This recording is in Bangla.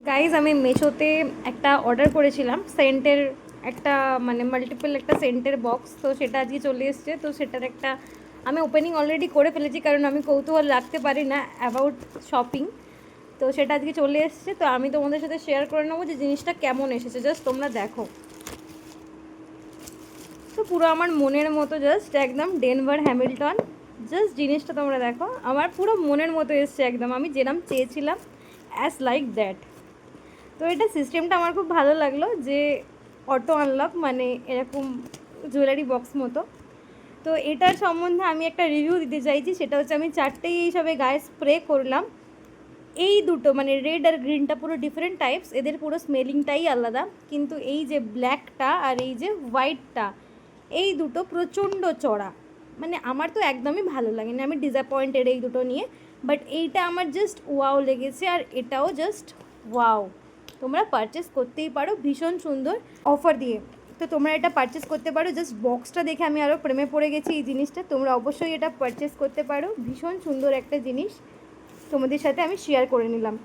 গাইজ আমি মেশোতে একটা অর্ডার করেছিলাম সেন্টের একটা মানে মাল্টিপল একটা সেন্টের বক্স, তো সেটা আজকে চলে এসছে। তো সেটার একটা আমি ওপেনিং অলরেডি করে ফেলেছি, কারণ আমি কৌতূহল রাখতে পারি না অ্যাবাউট শপিং। তো সেটা আজকে চলে এসছে, তো আমি তোমাদের সাথে শেয়ার করে নেবো যে জিনিসটা কেমন এসেছে। জাস্ট তোমরা দেখো, তো পুরো আমার মনের মতো, জাস্ট একদম ডেনভার হ্যামিল্টন। জাস্ট জিনিসটা তোমরা দেখো, আমার পুরো মনের মতো এসছে একদম, আমি যেরকম চেয়েছিলাম অ্যাজ লাইক দ্যাট। তো এটা সিস্টেমটা আমার খুব ভালো লাগলো যে অটো আনলক মানে এরকম জুয়েলারি বক্স মতো। তো এটার সম্বন্ধে আমি একটা রিভিউ দিতে চাইছি, সেটা হচ্ছে আমি 4টেই এইসবে গায়ে স্প্রে করলাম। এই দুটো মানে রেড আর গ্রিনটা পুরো ডিফারেন্ট টাইপস, এদের পুরো স্মেলিংটাই আলাদা। কিন্তু এই যে ব্ল্যাকটা আর এই যে হোয়াইটটা, এই দুটো প্রচণ্ড চড়া, মানে আমার তো একদমই ভালো লাগেনি, আমি ডিসঅ্যাপয়েন্টেড এই দুটো নিয়ে। বাট এইটা আমার জাস্ট ওয়াও লেগেছে, আর এটাও জাস্ট ওয়াও। তোমরা পারচেস করতেই পারো, ভীষণ সুন্দর অফার দিয়ে। তো তোমরা এটা পারচেস করতে পারো। জাস্ট বক্সটা দেখে আমি আরও প্রেমে পড়ে গেছি এই জিনিসটা। তোমরা অবশ্যই এটা পারচেস করতে পারো, ভীষণ সুন্দর একটা জিনিস তোমাদের সাথে আমি শেয়ার করে নিলাম।